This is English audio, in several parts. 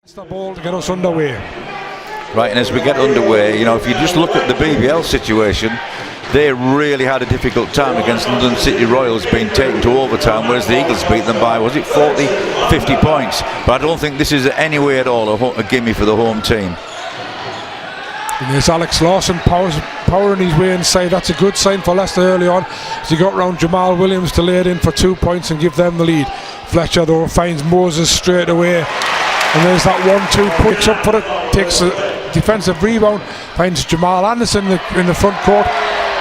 It's the ball to get us underway. Right, and as we get underway, you know, if you just look at the BBL situation, they really had a difficult time against London City Royals, being taken to overtime, whereas the Eagles beat them by, was it 40, 50 points? But I don't think this is any way at all a gimme for the home team. And there's Alex Lawson powering his way inside. That's a good sign for Leicester early on, as he got round Jamal Williams to lay it in for 2 points and give them the lead. Fletcher, though, finds Moses straight away. And there's that 1-2, picks up for it, takes a defensive rebound, finds Jamal Anderson in the front court.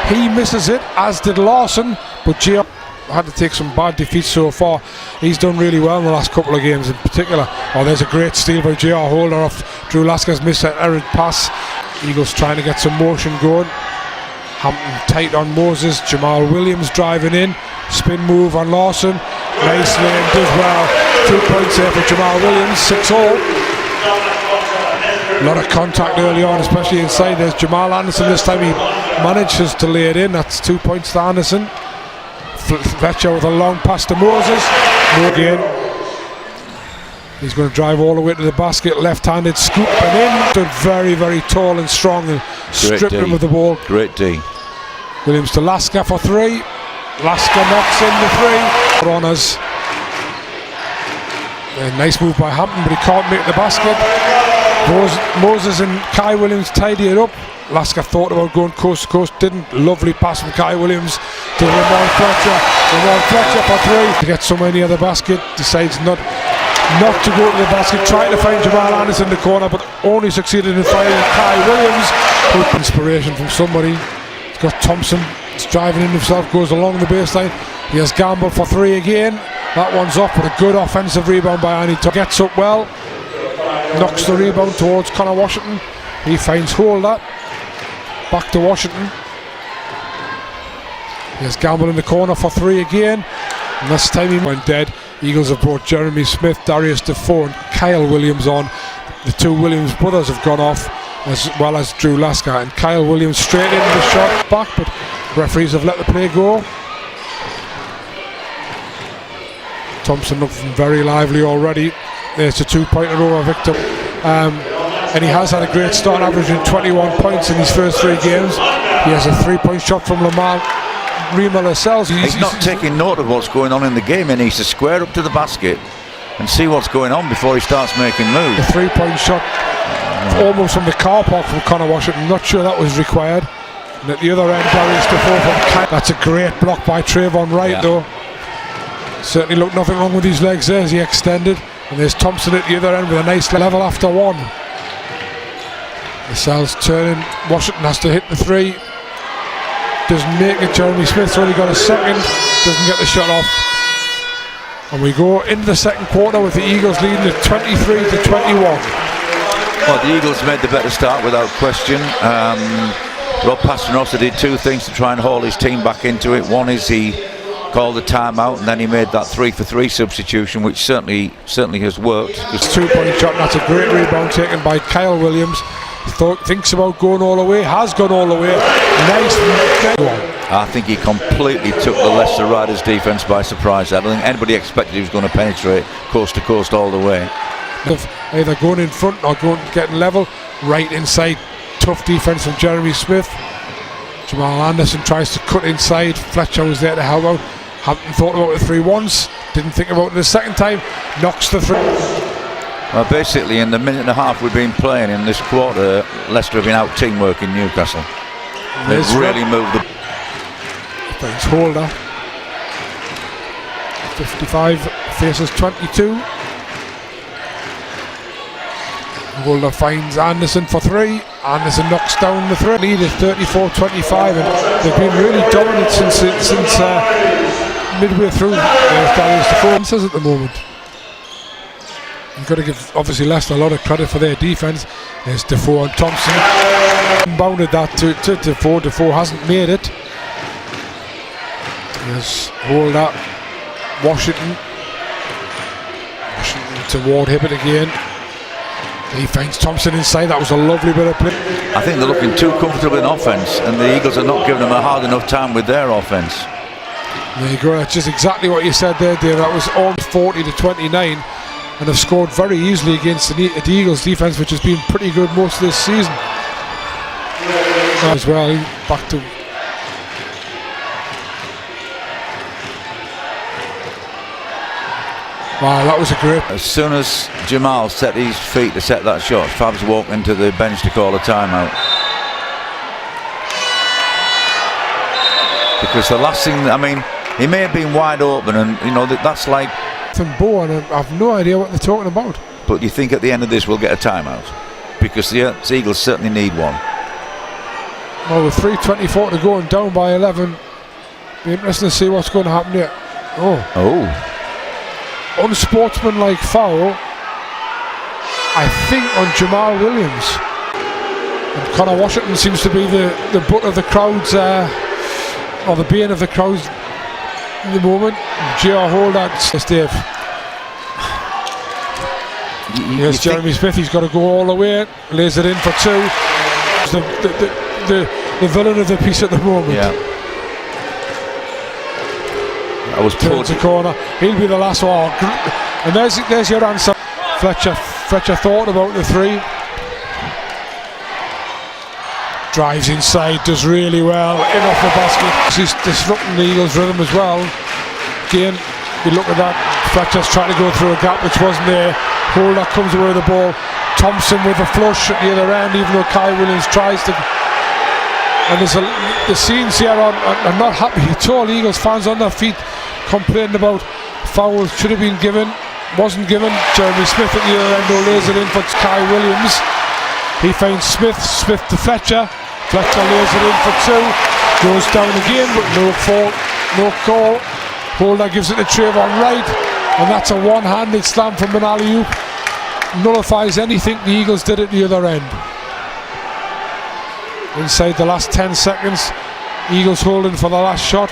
He misses it, as did Lawson, but Gio had to take some bad defeats so far. He's done really well in the last couple of games in particular. Oh, there's a great steal by J.R. Holder off Drew Lasker's missed an errant pass. Eagles trying to get some motion going. Hampton tight on Moses. Jamal Williams driving in. Spin move on Lawson. Nice lane, does well. 2 points there for Jamal Williams. 6-all. A lot of contact early on, especially inside. There's Jamal Anderson. This time he manages to lay it in. That's 2 points to Anderson. Fletcher with a long pass to Moses. No gain. He's going to drive all the way to the basket. Left-handed scoop and in. Stood very, very tall and strong and stripped him of the ball. Great D. Williams to Lasker for three. Lasker knocks in the three. Honours. A nice move by Hampton, but he can't make the basket. Moses and Kai Williams tidy it up. Lasker thought about going coast to coast, didn't. Lovely pass from Kai Williams to Ramon Fletcher. Ramon Fletcher for three. To get somewhere near the basket, decides not to go to the basket, trying to find Jamal Anderson in the corner, but only succeeded in finding Kai Williams. Inspiration from somebody. He's got Thompson. He's driving in himself, goes along the baseline. He has Gamble for three again. That one's off, but a good offensive rebound by Annie. Gets up well, knocks the rebound towards Connor Washington. He finds Holder. Back to Washington. He has Gamble in the corner for three again. And this time he went dead. Eagles have brought Jeremy Smith, Darius Defoe and Kyle Williams on. The two Williams brothers have gone off, as well as Drew Lasker. And Kyle Williams straight into the shot back, but referees have let the play go. Thompson looking very lively already. There's a 2-pointer over Victor. And he has had a great start, averaging 21 points in his first three games. He has a 3-point shot from Rima Lascelles. He's not taking note of what's going on in the game. He needs to square up to the basket and see what's going on before he starts making moves. A 3-point shot almost from the car park from Connor Washington. Not sure that was required. And at the other end, Darius Defoe from Kyle. That's a great block by Trayvon Wright, though. Certainly looked nothing wrong with his legs there as he extended. And there's Thompson at the other end with a nice level after one. Lascelles turning. Washington has to hit the three. Doesn't make it. Jeremy Smith's only got a second. Doesn't get the shot off. And we go into the second quarter with the Eagles leading at 23-21. Well, the Eagles made the better start without question. Rob Pasternoster did two things to try and haul his team back into it. One is he called the timeout, and then he made that 3-for-3 substitution, which certainly has worked. It's a 2-point shot. That's a great rebound taken by Kyle Williams. Thinks about going all the way, has gone all the way. Nice. I think he completely took the Leicester Riders defence by surprise. I don't think anybody expected he was going to penetrate coast to coast all the way. Either going in front or getting level. Right inside, tough defence from Jeremy Smith. Jamal Anderson tries to cut inside. Fletcher was there to help out. Hampton thought about the three once, didn't think about it the second time. Knocks the three. Well, basically, in the minute and a half we've been playing in this quarter, Leicester have been out teamwork in Newcastle. They've really moved the. Finds Holder. 55 faces 22. Holder finds Anderson for three. Anderson knocks down the three. Lead is 34-25, and they've been really dominant since midway through. Darius Defoe at the moment. You've got to give obviously Leicester a lot of credit for their defence. There's Defoe and Thompson. Bounded that to Defoe. Defoe hasn't made it. There's Holder. Washington to Ward Hibbert again. He finds Thompson inside. That was a lovely bit of play. I think they're looking too comfortable in offence, and the Eagles are not giving them a hard enough time with their offence. There you go. That's just exactly what you said there, Dave. That was almost 40-29. and have scored very easily against the Eagles defence, which has been pretty good most of this season as well. Back to wow, that was a grip. As soon as Jamal set his feet to set that shot, Fab's walked into the bench to call a timeout. Because the last thing, I mean, he may have been wide open, and you know that's like. From Bo, and I've no idea what they're talking about. But you think at the end of this we'll get a timeout? Because the Eagles certainly need one. Well, with 3:24 to go and down by 11, be interesting to see what's going to happen here. Unsportsmanlike foul, I think, on Jamal Williams. And Connor Washington seems to be the butt of the crowds, or the bane of the crowds in the moment. J.R. Holder, Dave. Yes, Jeremy Smith, he's got to go all the way, lays it in for two. The villain of the piece at the moment. Yeah. I was towards the corner. He'll be the last one. And there's your answer. Fletcher thought about the three. Drives inside, does really well, in off the basket. He's disrupting the Eagles' rhythm as well. Again, you look at that, Fletcher's trying to go through a gap which wasn't there. Holder comes away with the ball. Thompson with a flush at the other end, even though Kai Williams tries to. And there's the scenes here are not happy at all. Eagles fans on their feet complaining about fouls should have been given, wasn't given. Jeremy Smith at the other end who lays it in for Kai Williams. He finds Smith to Fletcher lays it in for two, goes down again but no call. Holder gives it to Trayvon Wright, and that's a one-handed slam from an alley-oop. Nullifies anything the Eagles did at the other end. Inside the last 10 seconds, Eagles holding for the last shot.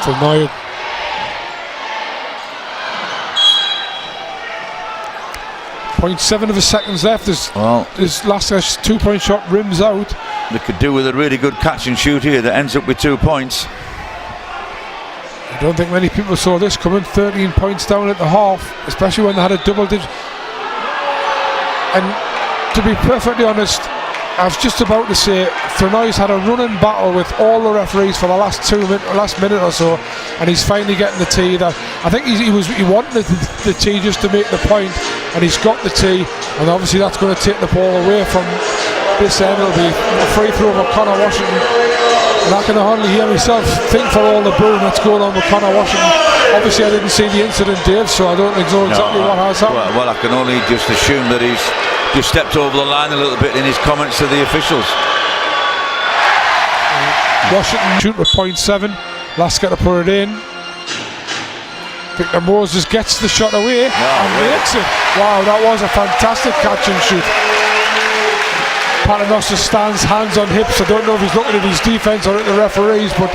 So now 0.7 of a seconds left. This last 2-point shot rims out. They could do with a really good catch and shoot here that ends up with 2 points. I don't think many people saw this coming. 13 points down at the half, especially when they had a double digit. And to be perfectly honest, I was just about to say Flanoy's had a running battle with all the referees for the last minute or so, and he's finally getting the tee. That I think he wanted the tee just to make the point, and he's got the tee, and obviously that's going to take the ball away from this end. It'll be a free throw for Connor Washington, and I can hardly hear myself think for all the booing that's going on with Connor Washington. Obviously I didn't see the incident, Dave, so I don't know exactly what has happened. Well, I can only just assume that he's just stepped over the line a little bit in his comments to the officials. Washington shoot with 0.7. Lasker to put it in. Victor Moses gets the shot away and makes it. Wow, that was a fantastic catch and shoot. Paternoster stands, hands on hips. I don't know if he's looking at his defence or at the referees, but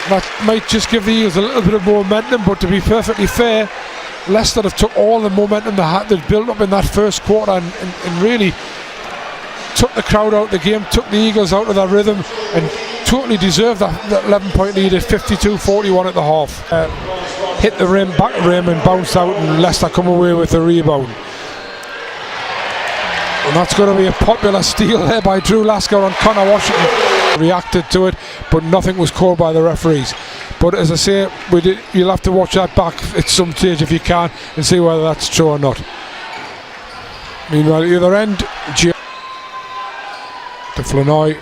that might just give the Eagles a little bit of momentum. But to be perfectly fair, Leicester have took all the momentum they'd built up in that first quarter and really took the crowd out of the game, took the Eagles out of their rhythm, and totally deserved that 11-point lead at 52-41 at the half. Hit the rim, back rim, and bounced out, and Leicester come away with the rebound. And that's going to be a popular steal there by Drew Lasker on Connor Washington. Reacted to it, but nothing was called by the referees. But as I say, you'll have to watch that back at some stage if you can and see whether that's true or not. Meanwhile, at the other end, to Flanoy.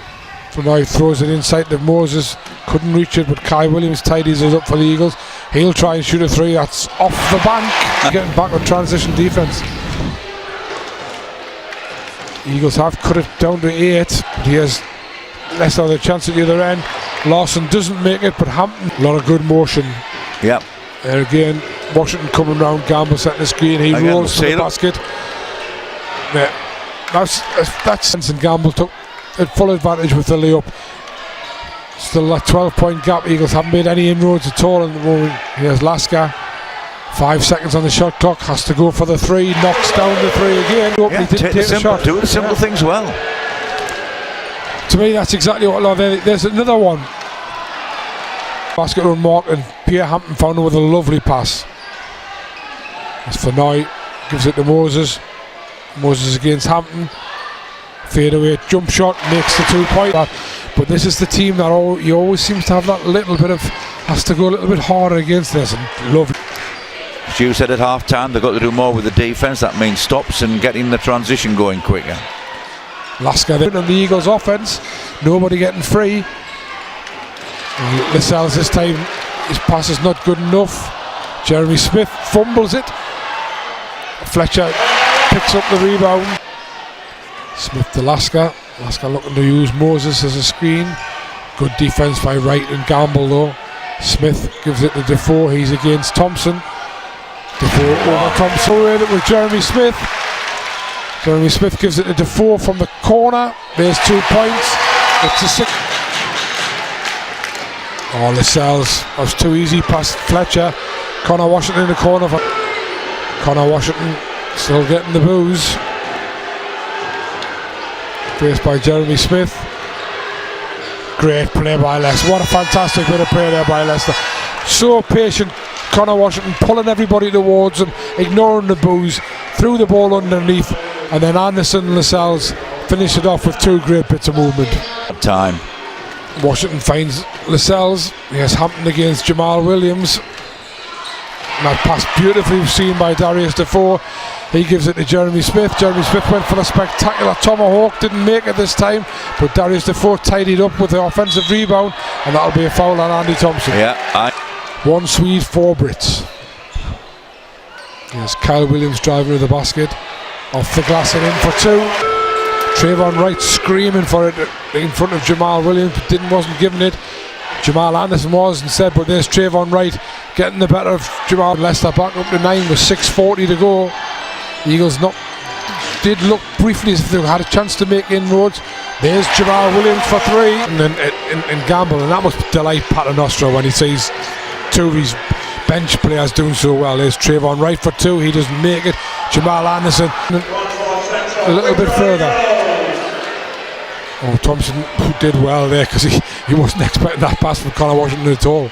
Flanoy throws it inside to Moses. Couldn't reach it, but Kai Williams tidies it up for the Eagles. He'll try and shoot a three. That's off the bank. Getting back with transition defence. Eagles have cut it down to 8, but he has less of a chance at the other end. Lawson doesn't make it, but Hampton, a lot of good motion. Yep. There again, Washington coming round, Gamble setting the screen, he rolls to the basket. Yeah, that's and Gamble took full advantage with the layup. Still a 12-point gap. Eagles haven't made any inroads at all in the moment. Here's Lasker. 5 seconds on the shot clock, has to go for the three, knocks down the three again. He didn't take the shot. Do the simple things well. To me, that's exactly what I love. There's another one. Basket run mark, and Pierre Hampton found him with a lovely pass. As for now, gives it to Moses. Moses against Hampton. Fade away, jump shot, makes the 2 point. But this is the team that he always seems to have that little bit of, has to go a little bit harder against this. And love it. Stu said at half time they've got to do more with the defence. That means stops and getting the transition going quicker. Lasker on the Eagles offence, nobody getting free. Lascelles this time, his pass is not good enough. Jeremy Smith fumbles it. Fletcher picks up the rebound. Smith to Lasker. Lasker looking to use Moses as a screen. Good defence by Wright and Gamble though. Smith gives it to Defoe. He's against Thompson. Defoe over Thompson with it with Jeremy Smith. Jeremy Smith gives it to Defoe from the corner. There's 2 points. It's a 6. Oh, Lascelles. That was too easy past Fletcher. Connor Washington in the corner. For Connor Washington still getting the boos. Faced by Jeremy Smith. Great play by Leicester. What a fantastic bit of play there by Leicester. So patient. Connor Washington pulling everybody towards him, ignoring the boos, threw the ball underneath, and then Anderson and Lascelles finished it off with 2 great bits of movement. Time. Washington finds Lascelles. Yes, Hampton against Jamal Williams. And that pass beautifully seen by Darius Defoe. He gives it to Jeremy Smith. Jeremy Smith went for a spectacular tomahawk, didn't make it this time, but Darius Defoe tidied up with the offensive rebound, and that'll be a foul on Andy Thompson. Yeah, 1 Swede, 4 Brits. Yes, Kyle Williams driving to the basket. Off the glass and in for 2. Trayvon Wright screaming for it in front of Jamal Williams, but wasn't giving it. Jamal Anderson was instead, but there's Trayvon Wright getting the better of Jamal. Leicester back up to 9 with 6:40 to go. The Eagles did look briefly as if they had a chance to make inroads. There's Jamal Williams for 3, and then in Gamble, and that must delight Paternoster when he sees 2 of his bench players doing so well. There's Trayvon Wright for 2, he doesn't make it. Jamal Anderson a little bit further. Oh, Thompson did well there because he wasn't expecting that pass from Connor Washington at all.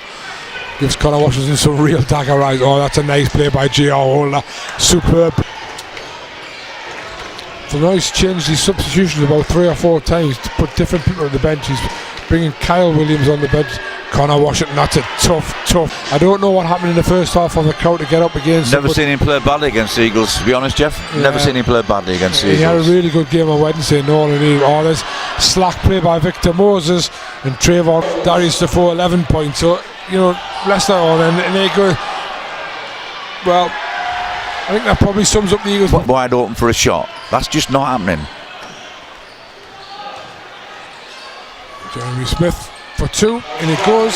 Gives Connor Washington some real dagger eyes. Oh, that's a nice play by G.R. Holder. Superb. So now he's changed his substitutions about 3 or 4 times to put different people on the bench. He's bringing Kyle Williams on the bench. Connor Washington, that's a tough. I don't know what happened in the first half of the crowd to get up against him. Never seen him play badly against the Eagles, to be honest, Jeff. Yeah. Never seen him play badly against the Eagles. He had a really good game on Wednesday. There's slack play by Victor Moses and Trayvon. Darius Defoe 11 points. So, Leicester on and they go. Well, I think that probably sums up the Eagles. Wide open for a shot. That's just not happening. Jeremy Smith for 2, and it goes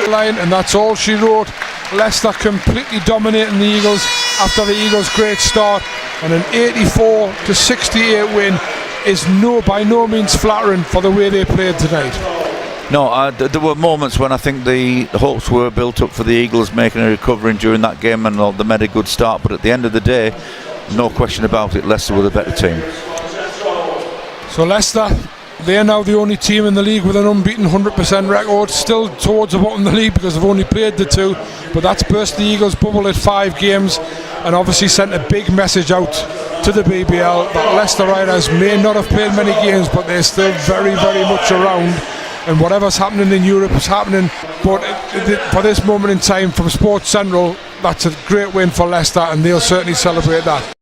line, and that's all she wrote. Leicester completely dominating the Eagles after the Eagles' great start, and an 84-68 win is by no means flattering for the way they played tonight. No, there were moments when I think the hopes were built up for the Eagles making a recovery during that game, and they made a good start, but at the end of the day, no question about it, Leicester were the better team. So Leicester, they're now the only team in the league with an unbeaten 100% record, still towards the bottom of the league because they've only played the 2, but that's burst the Eagles' bubble at 5 games and obviously sent a big message out to the BBL that Leicester Riders may not have played many games, but they're still very, very much around, and whatever's happening in Europe is happening. But for this moment in time, from Sports Central, that's a great win for Leicester, and they'll certainly celebrate that.